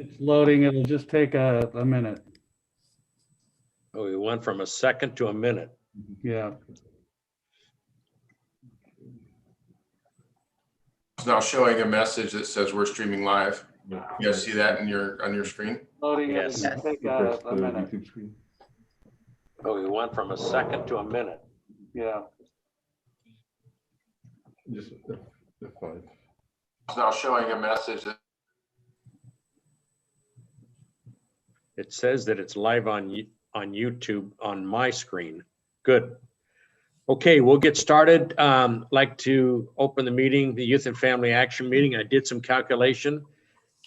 It's loading. It'll just take a minute. Oh, we went from a second to a minute. Yeah. It's now showing a message that says we're streaming live. You guys see that on your screen? Loading. It'll Yes. just take a minute. Oh, we went from a second to a minute. Yeah. Just F5. It's now showing a message that It says that it's live on YouTube on my screen. Good. Okay, we'll get started. Like to open the meeting, the Youth and Family Action Meeting. I did some calculation,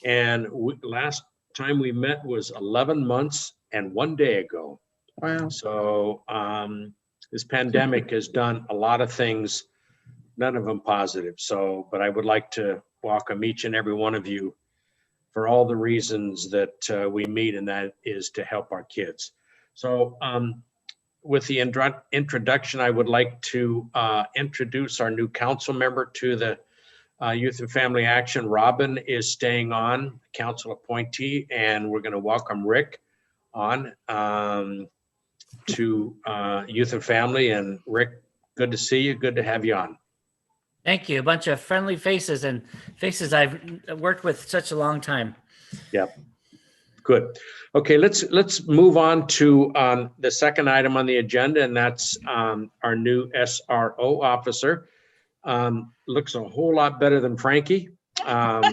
and last time we met was 11 months and 1 day ago. Wow. So this pandemic has done a lot of things, none of them positive. So, but I would like to welcome each and every one of you for all the reasons that we meet, and that is to help our kids. So with the introduction, I would like to introduce our new council member to the Youth and Family Action. Robin is staying on, council appointee, and we're going to welcome Rick on to Youth and Family. And Rick, good to see you. Good to have you on. Thank you. A bunch of friendly faces and faces I've worked with such a long time. Yep. Good. Okay, let's move on to the second item on the agenda, and that's our new SRO officer. Looks a whole lot better than Frankie. We're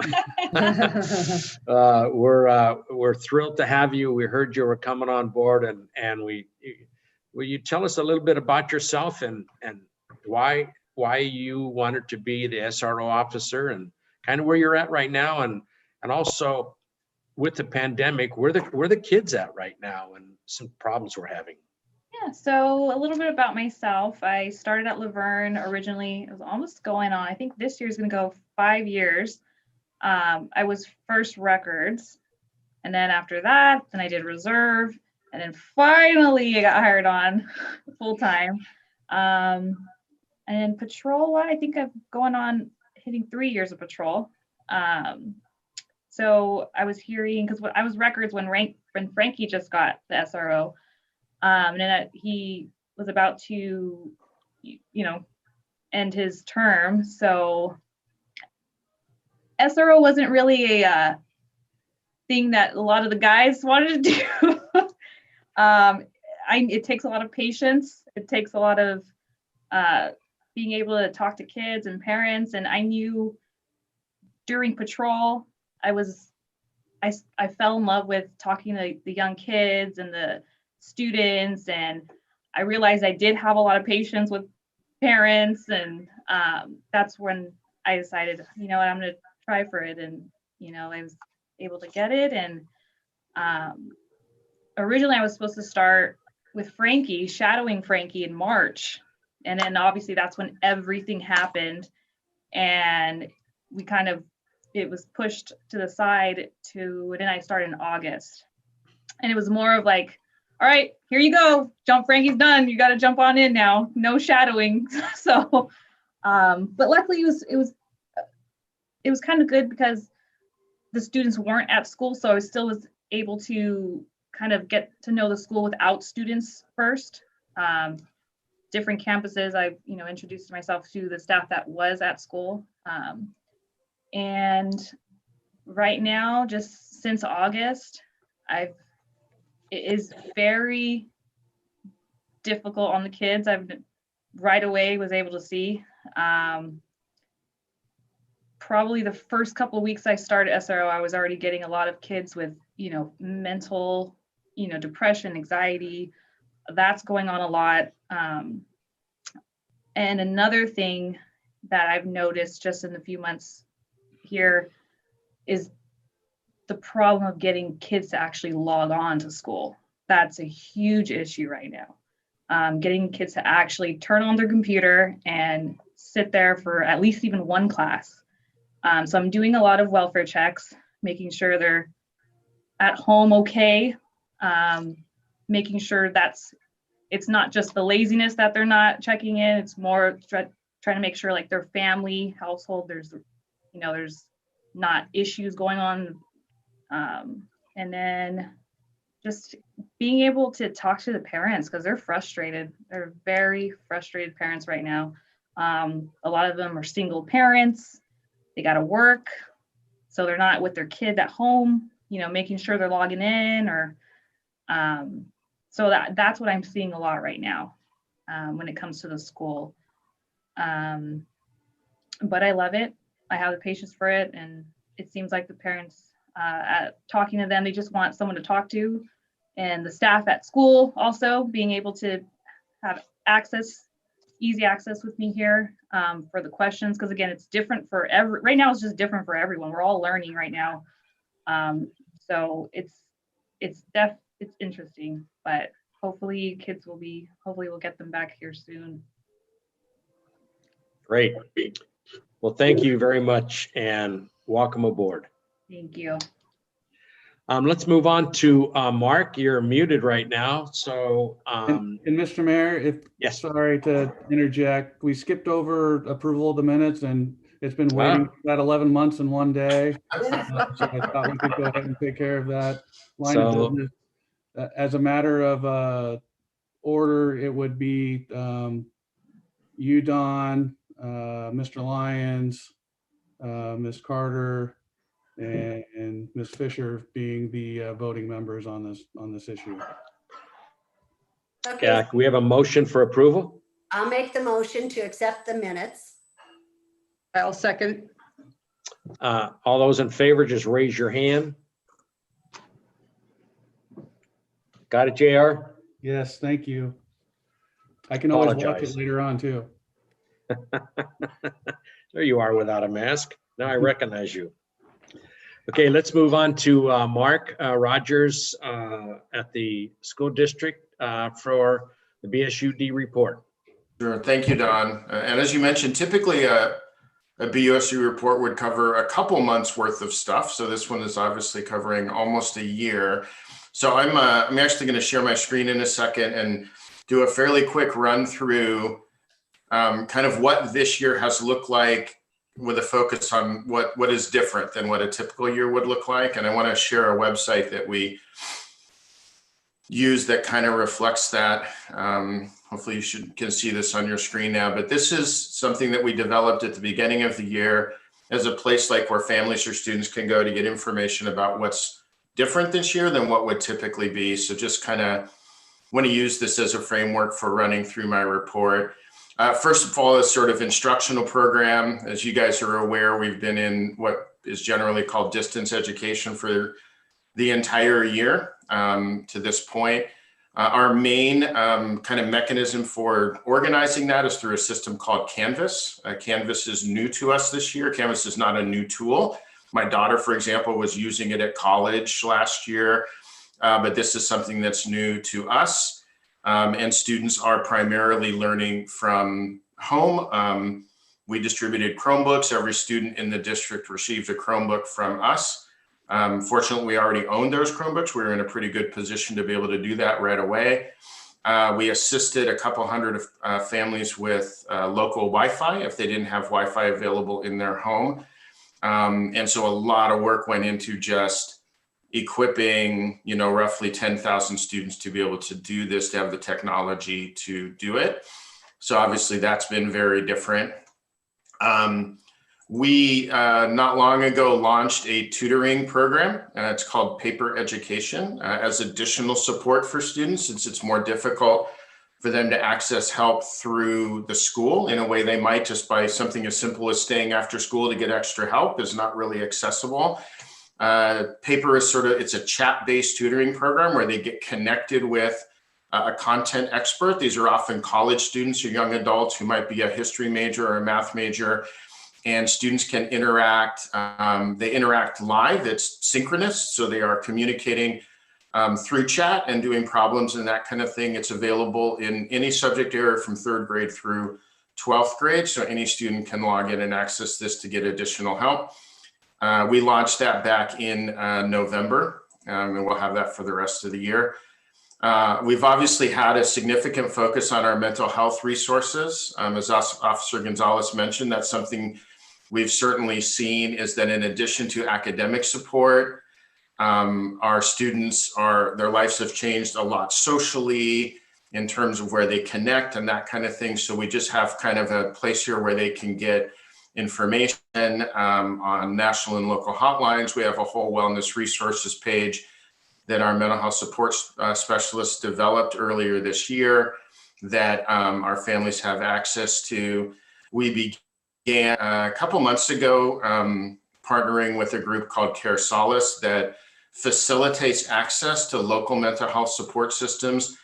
thrilled to have you. We heard you were coming on board, and will you tell us a little bit about yourself and why you wanted to be the SRO officer, and kind of where you're at right now, and also with the pandemic, where the kids at right now, and some problems we're having. Yeah, so a little bit about myself. I started at Laverne originally. It was almost going on, I think this year is going to go 5 years. I was first records, and then after that, then I did reserve, and then finally I got hired on full time. And patrol, I think I've going on hitting 3 years of patrol. So I was hearing, because I was records when Frankie just got the SRO, and then he was about to, end his term. So SRO wasn't really a thing that a lot of the guys wanted to do. It takes a lot of patience. It takes a lot of being able to talk to kids and parents. And I knew during patrol, I fell in love with talking to the young kids and the students, and I realized I did have a lot of patience with parents, and that's when I decided, I'm going to try for it, and I was able to get it. And originally I was supposed to start with Frankie, shadowing Frankie in March, and then obviously that's when everything happened, and it was pushed to the side then I started in August. And it was more of like, all right, here you go. Frankie's done. You got to jump on in now. No shadowing. So, but luckily it was kind of good because the students weren't at school. So I still was able to kind of get to know the school without students first. Different campuses, I introduced myself to the staff that was at school. And right now, just since August, it is very difficult on the kids. Right away was able to see. Probably the first couple of weeks I started SRO, I was already getting a lot of kids with, mental, depression, anxiety. That's going on a lot. And another thing that I've noticed just in the few months here is the problem of getting kids to actually log on to school. That's a huge issue right now. Getting kids to actually turn on their computer and sit there for at least even one class. So I'm doing a lot of welfare checks, making sure they're at home okay, making sure it's not just the laziness that they're not checking in, it's more trying to make sure like their family, household, there's not issues going on And then just being able to talk to the parents because they're frustrated. They're very frustrated parents right now. A lot of them are single parents. They got to work. So they're not with their kids at home, making sure they're logging in or so that's what I'm seeing a lot right now when it comes to the school. But I love it. I have the patience for it. And it seems like the parents talking to them, they just want someone to talk to. And the staff at school also being able to have easy access with me here for the questions. Because again, it's different for right now it's just different for everyone. We're all learning right now. So it's interesting, but hopefully we'll get them back here soon. Great. Well, thank you very much and welcome aboard. Thank you. Let's move on to Mark. You're muted right now. So, And Mr. Mayor, yes. sorry to interject, we skipped over approval of the minutes and it's been waiting about 11 months and 1 day. So I thought we could go ahead and take care of that line of So- business. As a matter of order, it would be you, Don, Mr. Lyons, Ms. Carter, and Ms. Fisher being the voting members on this issue. Okay, Can we have a motion for approval? I'll make the motion to accept the minutes. I'll second. All those in favor, just raise your hand. Got it, JR? Yes, thank you. I can always watch Apologize. it later on too. There you are without a mask. Now I recognize you. Okay, let's move on to Mark Rogers at the school district for the BSUD report. Sure. Thank you, Don. And as you mentioned, typically a BUSU report would cover a couple months worth of stuff. So this one is obviously covering almost a year. So I'm actually going to share my screen in a second and do a fairly quick run through kind of what this year has looked like with a focus on what is different than what a typical year would look like. And I want to share a website that we use that kind of reflects that. Hopefully you can see this on your screen now, but this is something that we developed at the beginning of the year as a place like where families or students can go to get information about what's different this year than what would typically be. So just kind of want to use this as a framework for running through my report. First of all, is sort of instructional program. As you guys are aware, we've been in what is generally called distance education for the entire year to this point. Our main kind of mechanism for organizing that is through a system called Canvas. Canvas is new to us this year. Canvas is not a new tool. My daughter, for example, was using it at college last year, but this is something that's new to us. And students are primarily learning from home. We distributed Chromebooks. Every student in the district received a Chromebook from us. Fortunately, we already owned those Chromebooks. We were in a pretty good position to be able to do that right away. We assisted a couple hundred of families with local Wi-Fi if they didn't have Wi-Fi available in their home. And so a lot of work went into just equipping, roughly 10,000 students to be able to do this, to have the technology to do it. So obviously that's been very different. We not long ago launched a tutoring program. It's called Paper Education as additional support for students, since it's more difficult for them to access help through the school in a way they might just by something as simple as staying after school to get extra help is not really accessible. Paper is it's a chat-based tutoring program where they get connected with a content expert. These are often college students or young adults who might be a history major or a math major, and students can interact. They interact live. It's synchronous, so they are communicating through chat and doing problems and that kind of thing. It's available in any subject area from 3rd grade through 12th grade, so any student can log in and access this to get additional help. We launched that back in November, and we'll have that for the rest of the year. We've obviously had a significant focus on our mental health resources. As Officer Gonzalez mentioned, that's something we've certainly seen, is that in addition to academic support, Our students their lives have changed a lot socially in terms of where they connect and that kind of thing. So we just have kind of a place here where they can get information on national and local hotlines. We have a whole wellness resources page that our mental health support specialists developed earlier this year that our families have access to. We began a couple months ago partnering with a group called Care Solace that facilitates access to local mental health support systems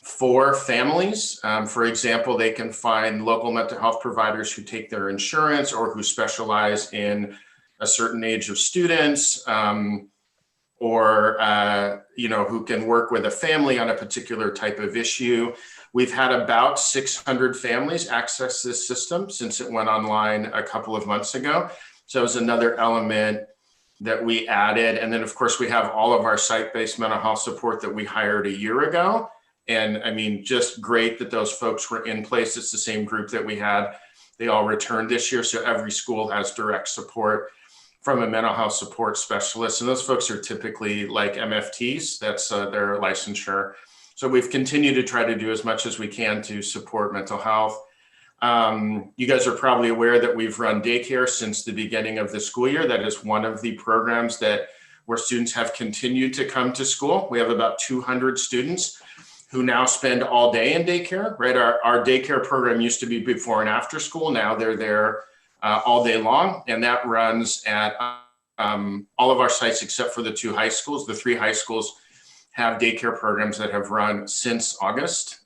for families. For example, they can find local mental health providers who take their insurance or who specialize in a certain age of students, or who can work with a family on a particular type of issue. We've had about 600 families access this system since it went online a couple of months ago. So it was another element that we added. And then of course we have all of our site-based mental health support that we hired a year ago. And I mean, just great that those folks were in place. It's the same group that we had. They all returned this year. So every school has direct support from a mental health support specialist. And those folks are typically like MFTs, that's their licensure. So we've continued to try to do as much as we can to support mental health. You guys are probably aware that we've run daycare since the beginning of the school year. That is one of the programs where students have continued to come to school. We have about 200 students who now spend all day in daycare, right? Our daycare program used to be before and after school. Now they're there all day long. And that runs at all of our sites except for the 2 high schools. The 3 high schools have daycare programs that have run since August.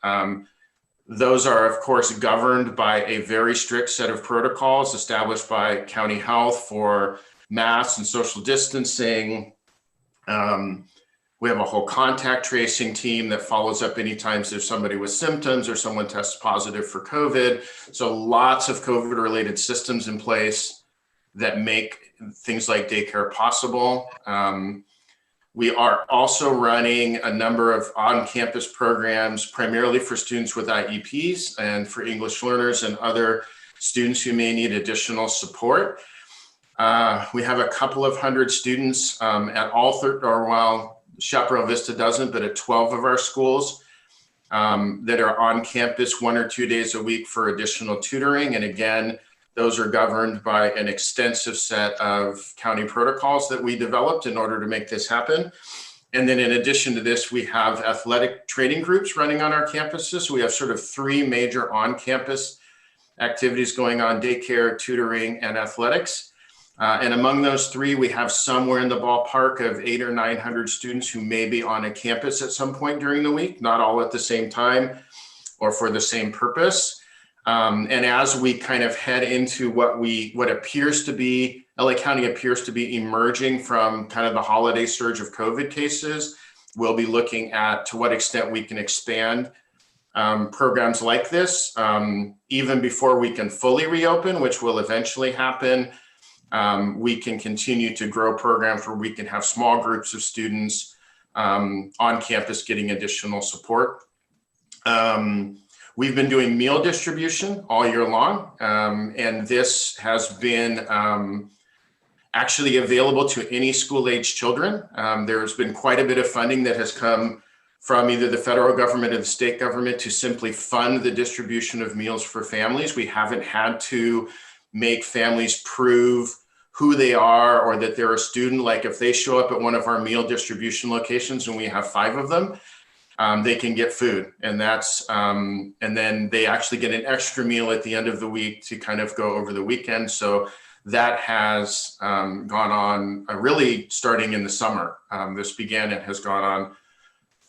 Those are, of course, governed by a very strict set of protocols established by county health for masks and social distancing. We have a whole contact tracing team that follows up anytime there's somebody with symptoms or someone tests positive for COVID. So lots of COVID-related systems in place that make things like daycare possible. We are also running a number of on-campus programs, primarily for students with IEPs and for English learners and other students who may need additional support. We have a couple of hundred students at Chaparral Vista doesn't, but at 12 of our schools that are on campus 1 or 2 days a week for additional tutoring. And again, those are governed by an extensive set of county protocols that we developed in order to make this happen. And then in addition to this, we have athletic training groups running on our campuses. So we have sort of 3 major on-campus activities going on: daycare, tutoring, and athletics. And among those 3, we have somewhere in the ballpark of 800 or 900 students who may be on a campus at some point during the week, not all at the same time or for the same purpose. And as we kind of head into what appears to be, LA County appears to be emerging from kind of the holiday surge of COVID cases, we'll be looking at to what extent we can expand programs like this, even before we can fully reopen, which will eventually happen. We can continue to grow programs where we can have small groups of students on campus getting additional support. We've been doing meal distribution all year long, and this has been actually available to any school-age children. There's been quite a bit of funding that has come from either the federal government or the state government to simply fund the distribution of meals for families. We haven't had to make families prove who they are or that they're a student. Like if they show up at one of our meal distribution locations and we have 5 of them, they can get food, and then they actually get an extra meal at the end of the week to kind of go over the weekend. So that has gone on really starting in the summer. This began and has gone on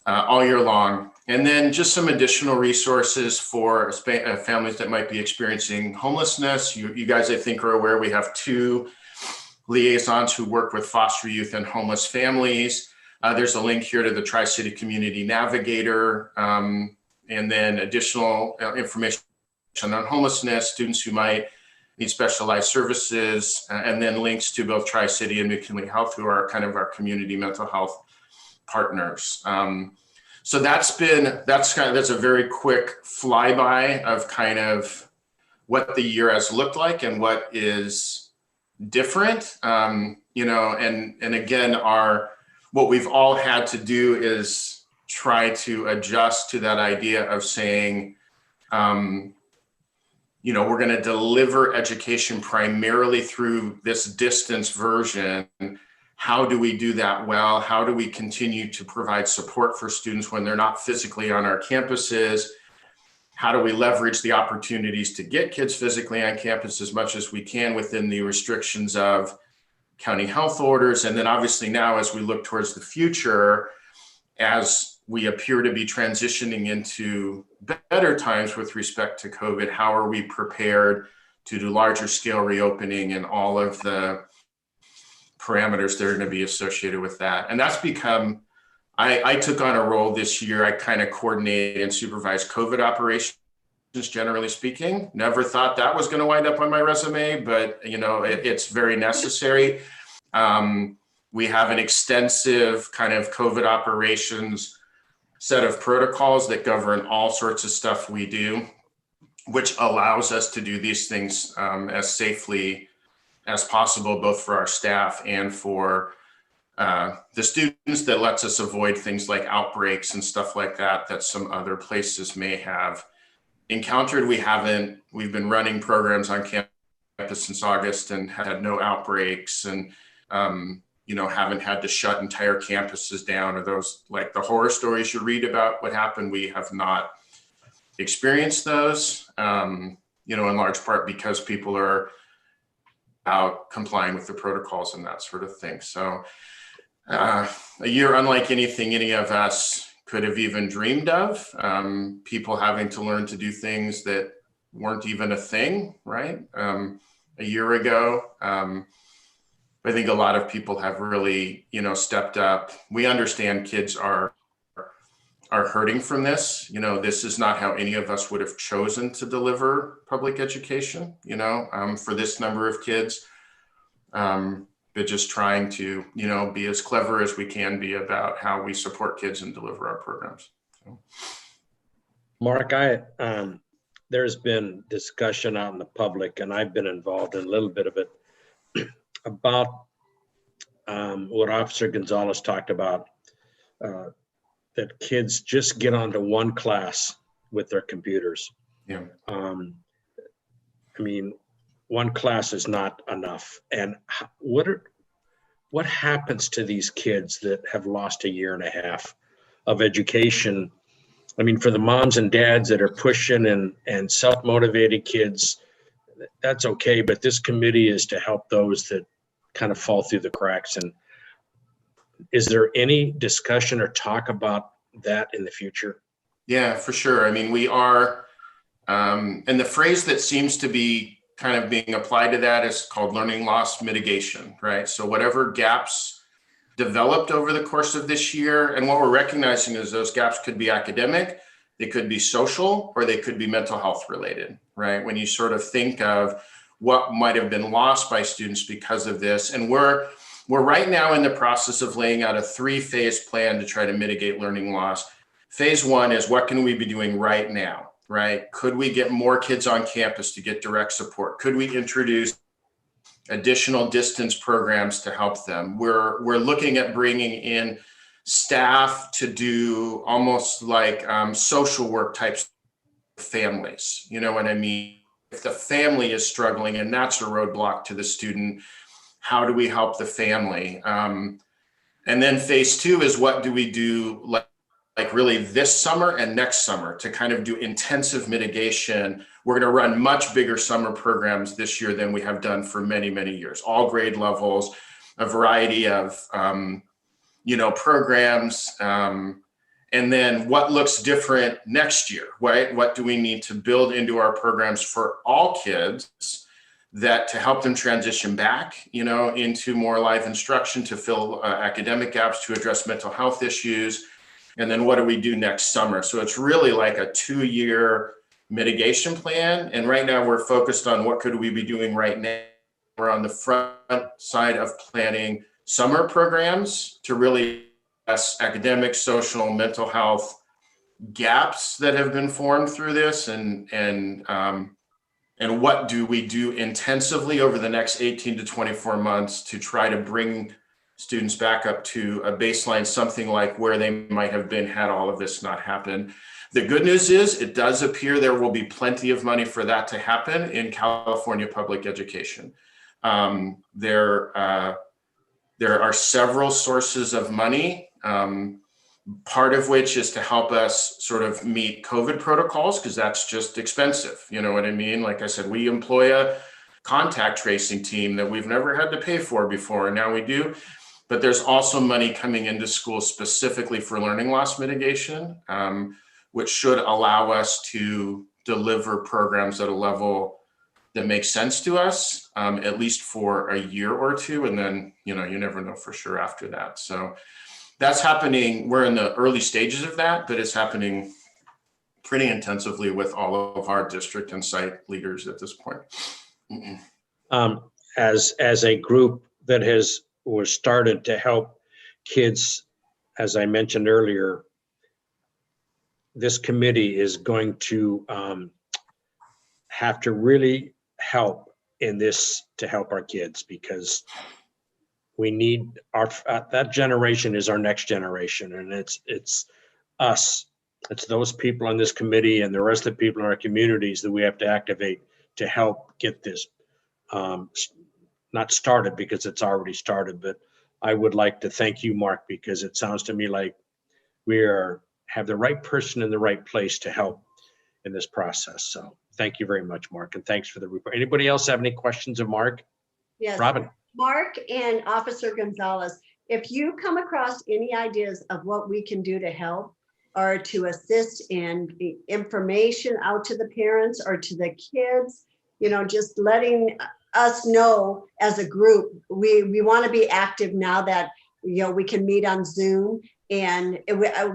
all year long. And then just some additional resources for families that might be experiencing homelessness. You guys, I think, are aware we have 2 liaisons who work with foster youth and homeless families. There's a link here to the Tri-City Community Navigator, and then additional information on homelessness, students who might need specialized services, and then links to both Tri-City and McKinley Health, who are kind of our community mental health partners. So that's a very quick flyby of kind of what the year has looked like and what is different. And again, what we've all had to do is try to adjust to that idea of saying, you know, we're going to deliver education primarily through this distance version. How do we do that well? How do we continue to provide support for students when they're not physically on our campuses? How do we leverage the opportunities to get kids physically on campus as much as we can within the restrictions of county health orders? And then obviously now, as we look towards the future, as we appear to be transitioning into better times with respect to COVID, how are we prepared to do larger scale reopening and all of the parameters that are going to be associated with that? And that's become, I took on a role this year. I kind of coordinate and supervise COVID operations, generally speaking. Never thought that was going to wind up on my resume, but you know, it's very necessary. We have an extensive kind of COVID operations set of protocols that govern all sorts of stuff we do, which allows us to do these things as safely as possible, both for our staff and for the students. That lets us avoid things like outbreaks and stuff like that that some other places may have encountered. We've been running programs on campus since August and had no outbreaks, and you know, haven't had to shut entire campuses down, or those like the horror stories you read about what happened. We have not experienced those, you know, in large part because people are out complying with the protocols and that sort of thing. So a year unlike anything any of us could have even dreamed of, people having to learn to do things that weren't even a thing, right? A year ago. I think a lot of people have really, you know, stepped up. We understand kids are hurting from this. You know, this is not how any of us would have chosen to deliver public education, you know, for this number of kids. But just trying to, you know, be as clever as we can be about how we support kids and deliver our programs. So. Mark, there's been discussion out in the public, and I've been involved in a little bit of it, about what Officer Gonzalez talked about, that kids just get onto one class with their computers. Yeah. I mean, one class is not enough. And what happens to these kids that have lost a year and a half of education? I mean, for the moms and dads that are pushing and self-motivated kids, that's okay. But this committee is to help those that kind of fall through the cracks. And is there any discussion or talk about that in the future? Yeah, for sure. I mean, we are, and the phrase that seems to be kind of being applied to that is called learning loss mitigation, right? So whatever gaps developed over the course of this year, and what we're recognizing is those gaps could be academic, they could be social, or they could be mental health related, right? When you sort of think of what might have been lost by students because of this. And we're right now in the process of laying out a 3-phase plan to try to mitigate learning loss. Phase 1 is what can we be doing right now, right? Could we get more kids on campus to get direct support? Could we introduce additional distance programs to help them? We're looking at bringing in staff to do almost like social work types of families. You know what I mean? If the family is struggling and that's a roadblock to the student, how do we help the family? And then phase 2 is what do we do like really this summer and next summer to kind of do intensive mitigation. We're going to run much bigger summer programs this year than we have done for many, many years, all grade levels, a variety of, you know, programs. And then what looks different next year, right? What do we need to build into our programs for all kids that to help them transition back, you know, into more live instruction, to fill academic gaps, to address mental health issues. And then what do we do next summer? So it's really like a 2-year mitigation plan. And right now we're focused on what could we be doing right now. We're on the front side of planning summer programs to really address academic, social, mental health gaps that have been formed through this, and what do we do intensively over the next 18 to 24 months to try to bring students back up to a baseline, something like where they might have been had all of this not happened. The good news is it does appear there will be plenty of money for that to happen in California public education. There are several sources of money, part of which is to help us sort of meet COVID protocols, because that's just expensive. You know what I mean? Like I said, we employ a contact tracing team that we've never had to pay for before, and now we do. But there's also money coming into schools specifically for learning loss mitigation, which should allow us to deliver programs at a level that makes sense to us, at least for a year or two. And then, you know, you never know for sure after that. So that's happening. We're in the early stages of that, but it's happening pretty intensively with all of our district and site leaders at this point. As a group that was started to help kids, as I mentioned earlier, this committee is going to have to really help in this to help our kids, because we need that generation is our next generation, and it's us. It's those people on this committee and the rest of the people in our communities that we have to activate to help get this not started, because it's already started. But I would like to thank you, Mark, because it sounds to me like we have the right person in the right place to help in this process. So thank you very much, Mark, and thanks for the report. Anybody else have any questions of Mark? Yes. Robin? Mark and Officer Gonzalez, if you come across any ideas of what we can do to help or to assist in the information out to the parents or to the kids, you know, just letting us know as a group, we want to be active now that, you know, we can meet on Zoom, and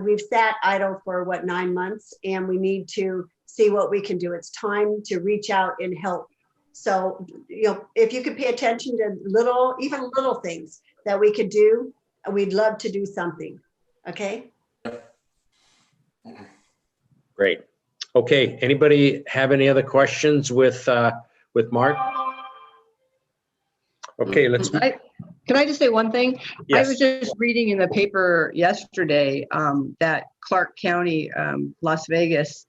we've sat idle for 9 months, and we need to see what we can do. It's time to reach out and help. So, you know, if you could pay attention to even little things that we could do, we'd love to do something. Okay. Great. Okay, anybody have any other questions with Mark? Okay, let's. Can I just say one thing? Yes. I was just reading in the paper yesterday that Clark County, Las Vegas,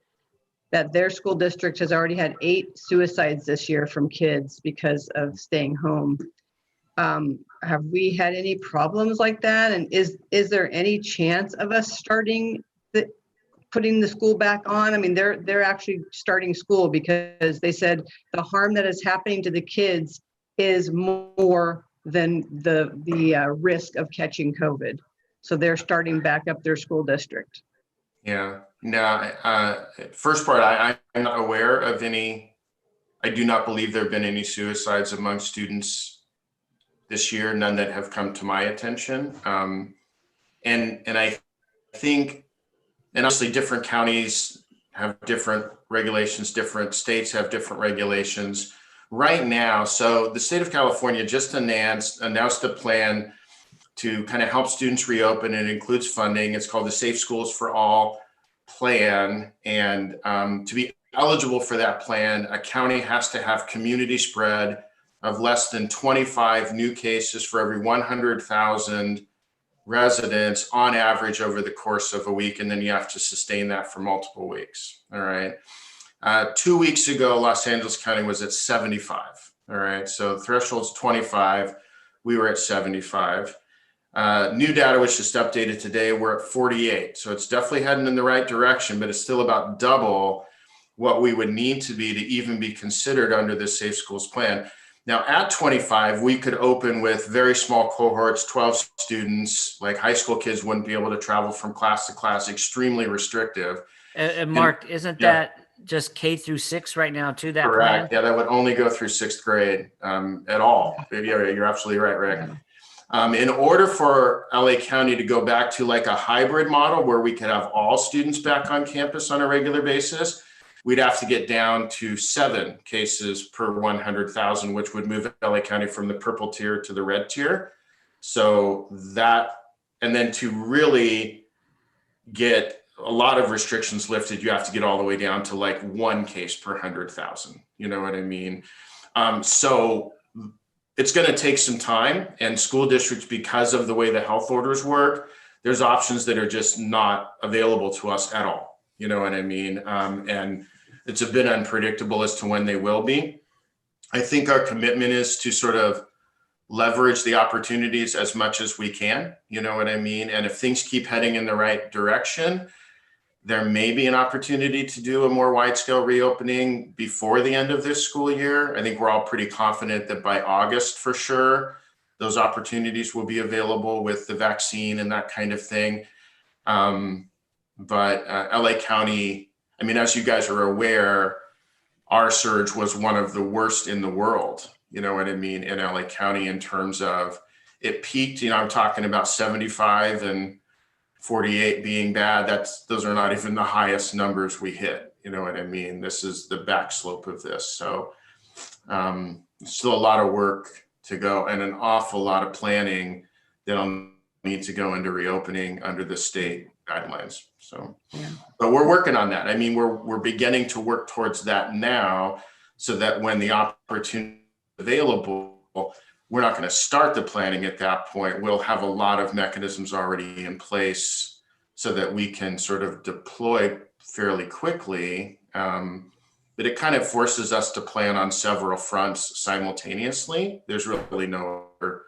that their school district has already had 8 suicides this year from kids because of staying home. Have we had any problems like that? And is there any chance of us putting the school back on? I mean, they're actually starting school because they said the harm that is happening to the kids is more than the risk of catching COVID. So they're starting back up their school district. Yeah, no, first part, I'm not aware of any. I do not believe there have been any suicides among students this year, none that have come to my attention. And I think, and obviously different counties have different regulations, different states have different regulations. Right now, so the state of California just announced a plan to kind of help students reopen. It includes funding. It's called the Safe Schools for All plan. And to be eligible for that plan, a county has to have community spread of less than 25 new cases for every 100,000 residents on average over the course of a week. And then you have to sustain that for multiple weeks. All right. 2 weeks ago, Los Angeles County was at 75. All right. So the threshold's 25. We were at 75. New data, which just updated today, we're at 48. So it's definitely heading in the right direction, but it's still about double what we would need to be to even be considered under this Safe Schools plan. Now at 25, we could open with very small cohorts, 12 students, like high school kids wouldn't be able to travel from class to class, extremely restrictive. And Mark, isn't that just K through 6 right now too, that Correct. plan? Yeah, that would only go through 6th grade at all. Yeah, you're absolutely right, Rick. In order for LA County to go back to like a hybrid model where we could have all students back on campus on a regular basis, we'd have to get down to 7 cases per 100,000, which would move LA County from the purple tier to the red tier. So that, and then to really get a lot of restrictions lifted, you have to get all the way down to like 1 case per 100,000. You know what I mean? So it's going to take some time, and school districts, because of the way the health orders work, there's options that are just not available to us at all. You know what I mean? And it's a bit unpredictable as to when they will be. I think our commitment is to sort of leverage the opportunities as much as we can. You know what I mean? And if things keep heading in the right direction, there may be an opportunity to do a more wide scale reopening before the end of this school year. I think we're all pretty confident that by August, for sure, those opportunities will be available with the vaccine and that kind of thing. But LA County, I mean, as you guys are aware, our surge was one of the worst in the world, you know what I mean, in LA County in terms of it peaked, you know, I'm talking about 75 and 48 being bad. Those are not even the highest numbers we hit. You know what I mean? This is the back slope of this. So still a lot of work to go and an awful lot of planning that'll need to go into reopening under the state guidelines. So, but we're working on that. I mean, we're beginning to work towards that now, so that when the opportunity is available, we're not going to start the planning at that point. We'll have a lot of mechanisms already in place so that we can sort of deploy fairly quickly. But it kind of forces us to plan on several fronts simultaneously. There's really no other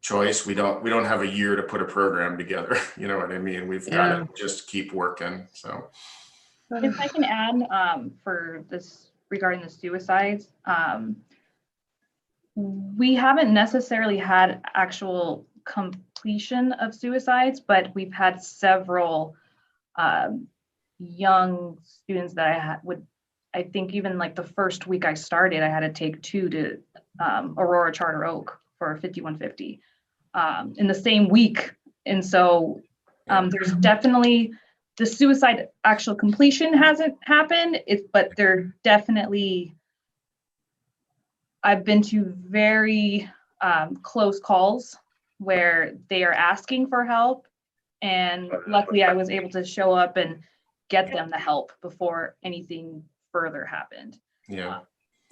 choice. We don't have a year to put a program together. You know what I mean? We've got to just keep working. So If I can add for this regarding the suicides, we haven't necessarily had actual completion of suicides, but we've had several young students that I think even like the first week I started, I had to take 2 to Aurora Charter Oak for 5150 in the same week. And so there's definitely, the suicide actual completion hasn't happened, but they're definitely, I've been to very close calls where they are asking for help. And luckily I was able to show up and get them the help before anything further happened. yeah.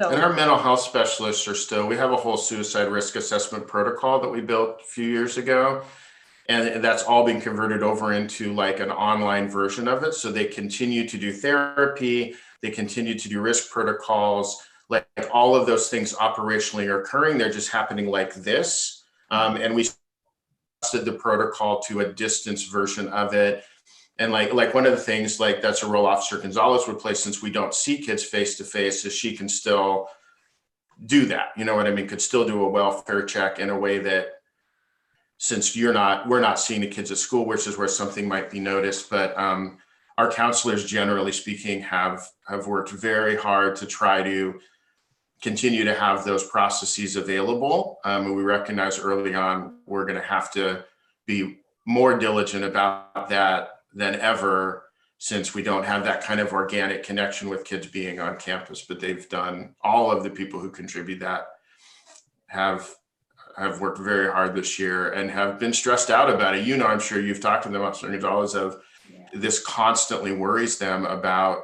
So, And our mental health specialists are still, we have a whole suicide risk assessment protocol that we built a few years ago. And that's all being converted over into like an online version of it. So they continue to do therapy, they continue to do risk protocols, like all of those things operationally are occurring. They're just happening like this. And we adjusted the protocol to a distance version of it. And like one of the things, like that's a role Officer Gonzalez would play, since we don't see kids face to face, is she can still do that. You know what I mean? Could still do a welfare check in a way that, since we're not seeing the kids at school, which is where something might be noticed, but our counselors, generally speaking, have worked very hard to try to continue to have those processes available. And we recognize early on, we're going to have to be more diligent about that than ever, since we don't have that kind of organic connection with kids being on campus. But they've done, all of the people who contribute that have worked very hard this year and have been stressed out about it. You know, I'm sure you've talked to them, Officer Gonzalez, of this constantly worries them about,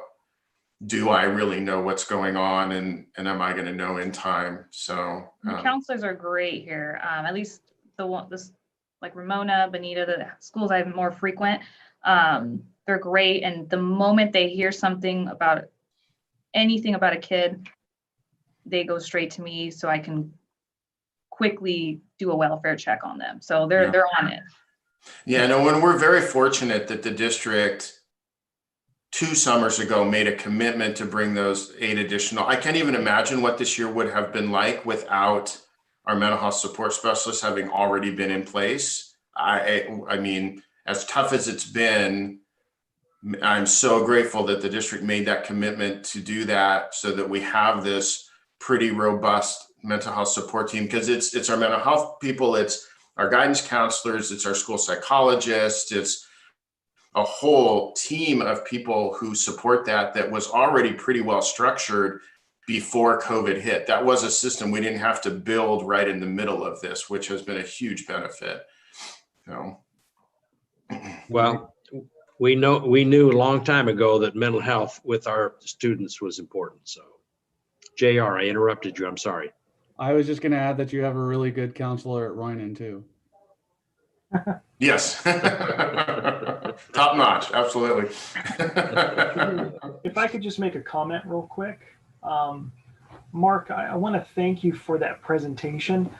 do I really know what's going on, and am I going to know in time? So the counselors are great here. At least like Ramona, Bonita, the schools I have more frequent, they're great. And the moment they hear something about anything about a kid, they go straight to me so I can quickly do a welfare check on them. So they're on it. Yeah, no, when we're very fortunate that the district 2 summers ago made a commitment to bring those 8 additional. I can't even imagine what this year would have been like without our mental health support specialists having already been in place. I mean, as tough as it's been, I'm so grateful that the district made that commitment to do that, so that we have this pretty robust mental health support team, because it's our mental health people, it's our guidance counselors, it's our school psychologists, it's a whole team of people who support that was already pretty well structured before COVID hit. That was a system we didn't have to build right in the middle of this, which has been a huge benefit. So, Well, we knew a long time ago that mental health with our students was important. So, JR, I interrupted you. I'm sorry. I was just going to add that you have a really good counselor at Reinan too. Yes. Top notch, absolutely. If I could just make a comment real quick. Mark, I want to thank you for that presentation.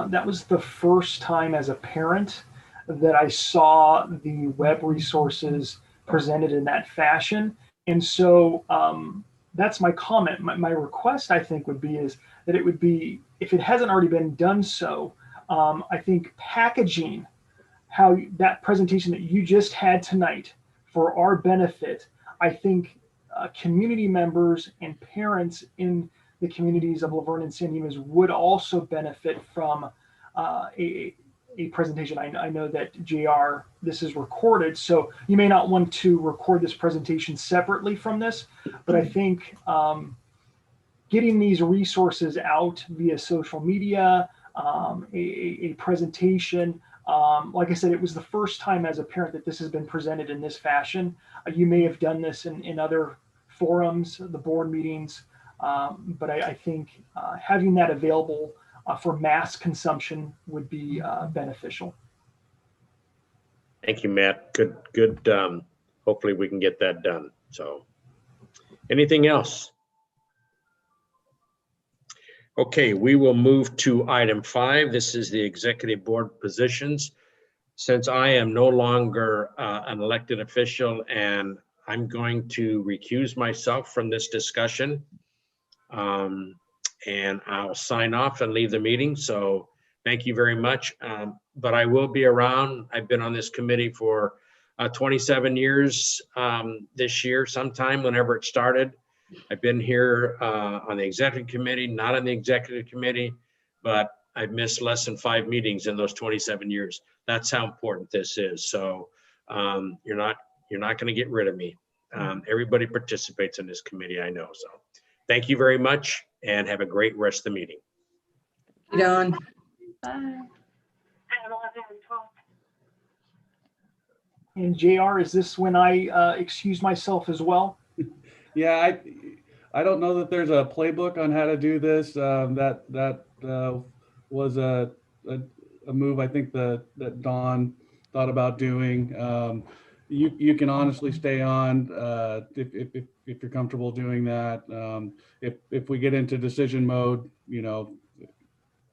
That was the first time as a parent that I saw the web resources presented in that fashion. And so that's my comment. My request, I think, would be is that it would be, if it hasn't already been done so, I think packaging how that presentation that you just had tonight for our benefit, I think community members and parents in the communities of Laverne and San Dimas would also benefit from a presentation. I know that JR, this is recorded, so you may not want to record this presentation separately from this, but I think getting these resources out via social media, a presentation, like I said, it was the first time as a parent that this has been presented in this fashion. You may have done this in other forums, the board meetings, but I think having that available for mass consumption would be beneficial. Thank you, Matt. Good. Hopefully we can get that done. So anything else? Okay, we will move to item 5. This is the executive board positions. Since I am no longer an elected official and I'm going to recuse myself from this discussion, and I'll sign off and leave the meeting. So thank you very much. But I will be around. I've been on this committee for 27 years this year, sometime whenever it started. I've been here on the executive committee, not on the executive committee, but I've missed less than 5 meetings in those 27 years. That's how important this is. So you're not going to get rid of me. Everybody participates in this committee, I know. So thank you very much and have a great rest of the meeting. Don. Bye. And JR, is this when I excuse myself as well? Yeah, I don't know that there's a playbook on how to do this. That was a move I think that Dawn thought about doing. You can honestly stay on if you're comfortable doing that. If we get into decision mode,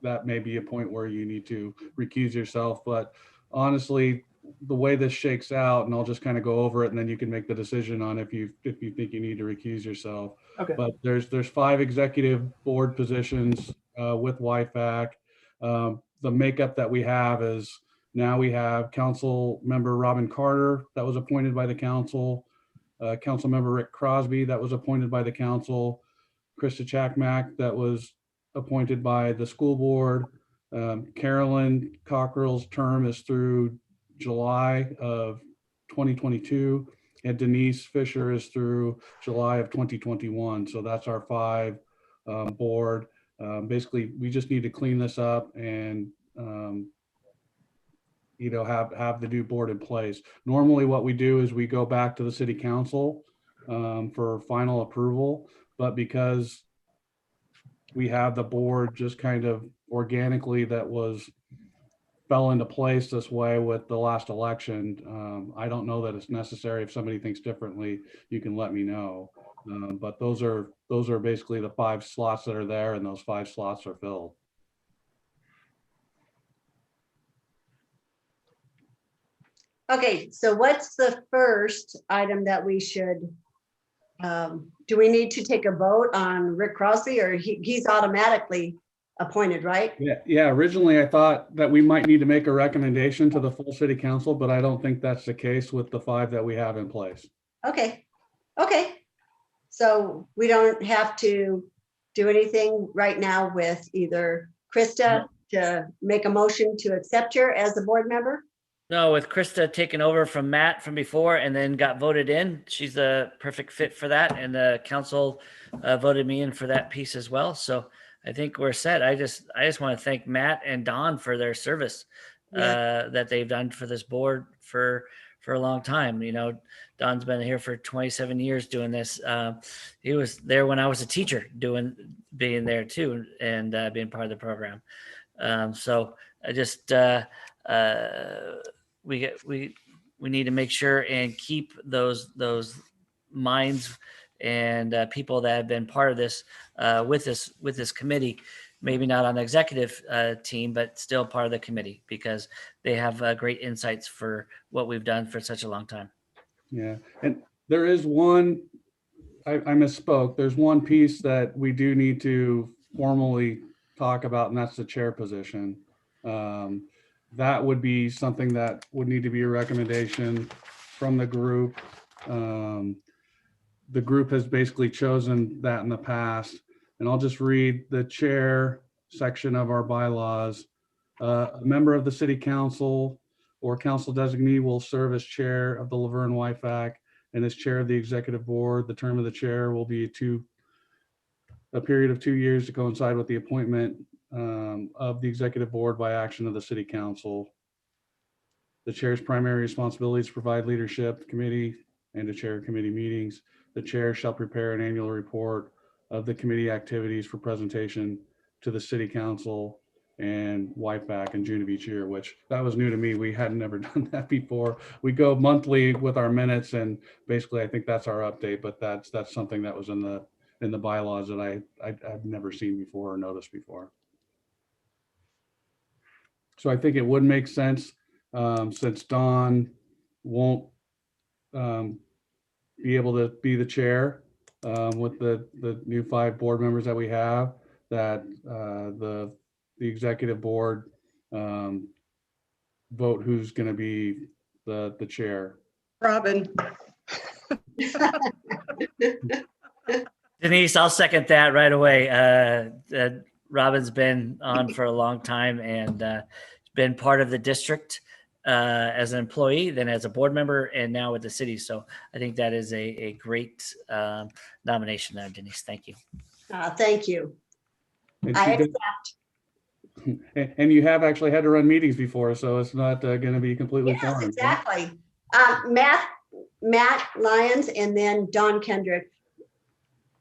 that may be a point where you need to recuse yourself. But honestly, the way this shakes out, and I'll just kind of go over it, and then you can make the decision on if you think you need to recuse yourself. Okay. But there's 5 executive board positions with YFAC. The makeup that we have is now we have Council Member Robin Carter that was appointed by the council, Council Member Rick Crosby that was appointed by the council, Krista Chakmak that was appointed by the school board. Carolyn Cockrell's term is through July of 2022, and Denise Fisher is through July of 2021. So that's our 5 board. Basically, we just need to clean this up and have the new board in place. Normally, what we do is we go back to the city council for final approval, but because we have the board just kind of organically that fell into place this way with the last election. I don't know that it's necessary. If somebody thinks differently, you can let me know. But those are basically the 5 slots that are there, and those 5 slots are filled. Okay, so what's the first item that we should, do we need to take a vote on Rick Crosby, or he's automatically appointed, right? Yeah. Originally, I thought that we might need to make a recommendation to the full city council, but I don't think that's the case with the 5 that we have in place. Okay. So we don't have to do anything right now with either Krista to make a motion to accept her as a board member? No, with Krista taking over from Matt from before and then got voted in, she's the perfect fit for that. And the council voted me in for that piece as well. So I think we're set. I just want to thank Matt and Dawn for their service that they've done for this board for for a long time. You know, Don's been here for 27 years doing this. He was there when I was a teacher being there too, and being part of the program. So I just, we need to make sure and keep those minds and people that have been part of this with this committee, maybe not on the executive team, but still part of the committee, because they have great insights for what we've done for such a long time. Yeah, and there is one, I misspoke. There's one piece that we do need to formally talk about, and that's the chair position. That would be something that would need to be a recommendation from the group. The group has basically chosen that in the past, and I'll just read the chair section of our bylaws. A member of the city council or council designee will serve as chair of the Laverne YFAC and as chair of the executive board. The term of the chair will be a period of 2 years to coincide with the appointment of the executive board by action of the city council. The chair's primary responsibility is to provide leadership to the committee and to chair committee meetings. The chair shall prepare an annual report of the committee activities for presentation to the city council and YFAC in June of each year, which that was new to me. We hadn't never done that before. We go monthly with our minutes, and basically I think that's our update, but that's something that was in the bylaws that I've never seen before or noticed before. So I think it would make sense, since Dawn won't be able to be the chair with the new 5 board members that we have, that the executive board vote who's going to be the chair. Robin. Denise, I'll second that right away. Robin's been on for a long time and been part of the district as an employee, then as a board member, and now with the city. So I think that is a great nomination there, Denise. Thank you. Thank you. And, I she did- and you have actually had to run meetings before, so it's not going to be completely Yes, foreign. exactly. Matt Lyons and then Don Kendrick.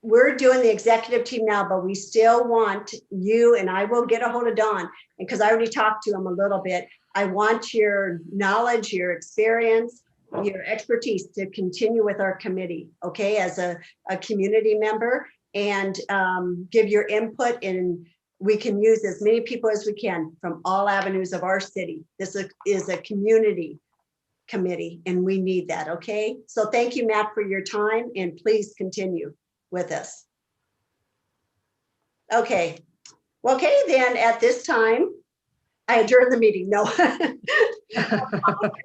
We're doing the executive team now, but we still want you, and I will get a hold of Don, because I already talked to him a little bit. I want your knowledge, your experience, your expertise to continue with our committee, okay, as a community member, and give your input, and we can use as many people as we can from all avenues of our city. This is a community committee, and we need that, okay? So thank you, Matt, for your time, and please continue with us. Okay. Okay, then at this time, I adjourn the meeting. No.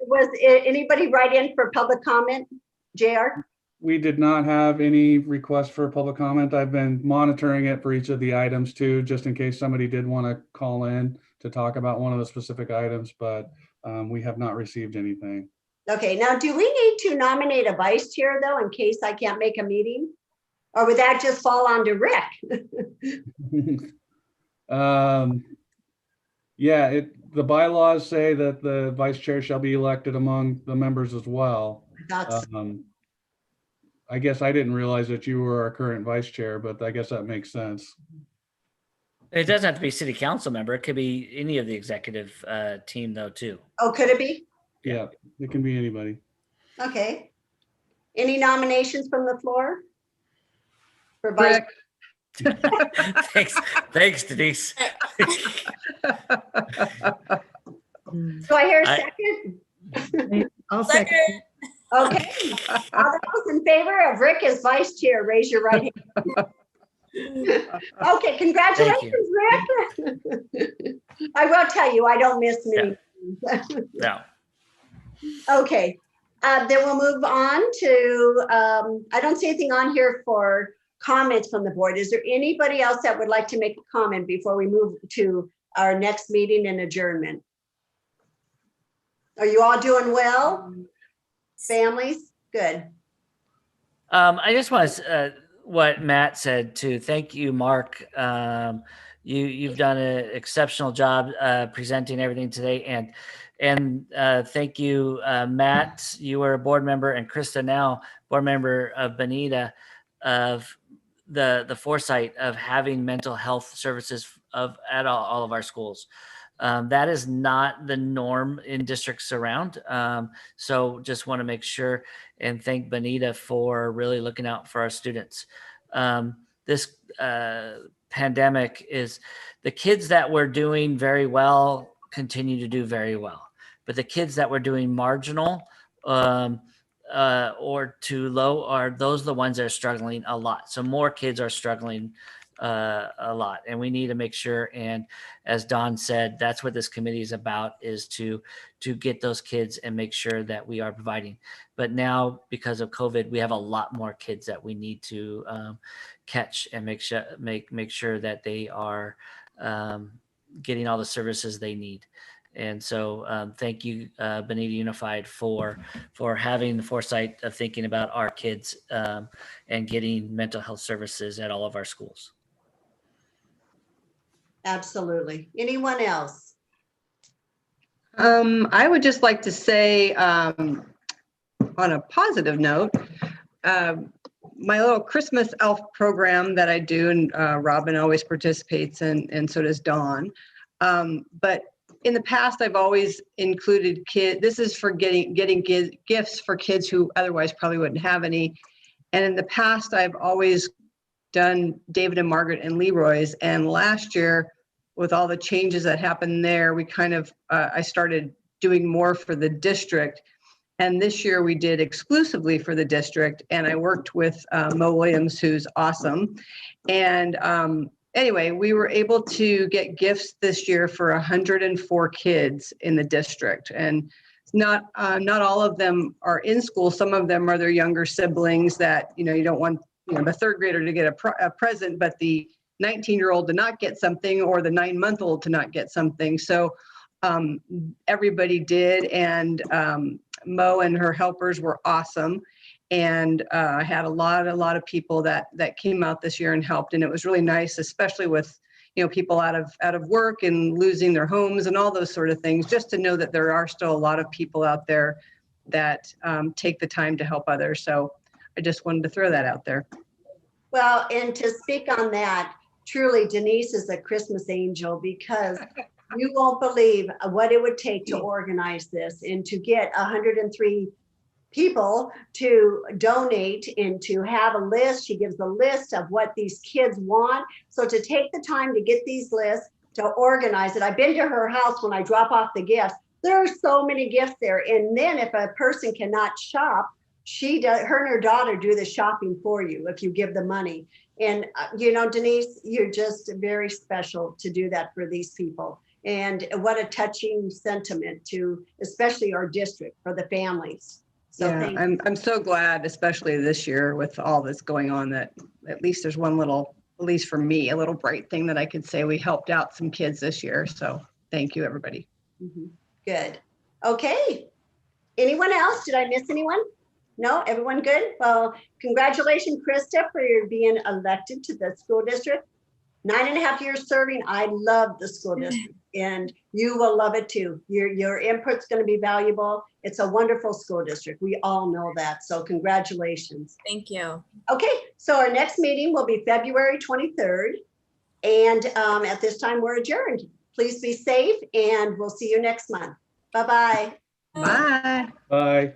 Was anybody write in for public comment, JR? We did not have any requests for public comment. I've been monitoring it for each of the items too, just in case somebody did want to call in to talk about one of the specific items, but we have not received anything. Okay, now do we need to nominate a vice chair though, in case I can't make a meeting? Or would that just fall onto Rick? Yeah, the bylaws say that the vice chair shall be elected among the members as well. That's, I guess I didn't realize that you were our current vice chair, but I guess that makes sense. It doesn't have to be a city council member. It could be any of the executive team though, too. oh, could it be? Yeah, it can be anybody. Okay. Any nominations from the floor? For vice? Rick. Thanks, Denise. Do I hear a second? I'll second. Okay. All those in favor of Rick as vice chair, raise your right hand. Okay, congratulations, Rick. I will tell you, I don't miss many. No. Okay, then we'll move on to, I don't see anything on here for comments from the board. Is there anybody else that would like to make a comment before we move to our next meeting and adjournment? Are you all doing well? Families? Good. I just want to, what Matt said too. Thank you, Mark. you've done an exceptional job presenting everything today, and thank you, Matt. You were a board member, and Krista now board member of Bonita, of the foresight of having mental health services at all of our schools. That is not the norm in districts around. So just want to make sure and thank Bonita for really looking out for our students. This pandemic is, the kids that were doing very well continue to do very well, but the kids that were doing marginal or too low are those the ones that are struggling a lot. So more kids are struggling a lot, and we need to make sure, and as Don said, that's what this committee is about, is to get those kids and make sure that we are providing. But now, because of COVID, we have a lot more kids that we need to catch and make sure that they are getting all the services they need. And so thank you, Bonita Unified, for having the foresight of thinking about our kids and getting mental health services at all of our schools. Absolutely. Anyone else? I would just like to say, on a positive note, my little Christmas elf program that I do, and Robin always participates in, and so does Dawn. But in the past, I've always included kids. This is for getting gifts for kids who otherwise probably wouldn't have any. And in the past, I've always done David and Margaret and Leroy's. And last year, with all the changes that happened there, we kind of, I started doing more for the district. And this year we did exclusively for the district. And I worked with Mo Williams, who's awesome. And anyway, we were able to get gifts this year for 104 kids in the district. And not all of them are in school. Some of them are their younger siblings that, you don't want, the third grader to get a present, but the 19-year-old to not get something, or the 9-month-old to not get something. So everybody did. And Mo and her helpers were awesome. And I had a lot of people that came out this year and helped. And it was really nice, especially with, people out of work and losing their homes and all those sort of things, just to know that there are still a lot of people out there that take the time to help others. So I just wanted to throw that out there. Well, and to speak on that, truly Denise is a Christmas angel, because you won't believe what it would take to organize this and to get 103 people to donate and to have a list. She gives a list of what these kids want. So to take the time to get these lists, to organize it. I've been to her house when I drop off the gifts. There are so many gifts there. And then if a person cannot shop, her and her daughter do the shopping for you if you give the money. And Denise, you're just very special to do that for these people. And what a touching sentiment to, especially our district, for the families. So yeah, I'm so glad, especially this year with all this going on, that at least there's one little, at least for me, a little bright thing that I could say we helped out some kids this year. So thank you, everybody. Mm-hmm. Good. Okay. Anyone else? Did I miss anyone? No, everyone good? Well, congratulations, Krista, for your being elected to the school district. 9.5 years serving. I love the school district, and you will love it too. Your input's going to be valuable. It's a wonderful school district. We all know that. So congratulations. Thank you. Okay, so our next meeting will be February 23rd. And at this time, we're adjourned. Please be safe, and we'll see you next month. Bye-bye. Bye. Bye.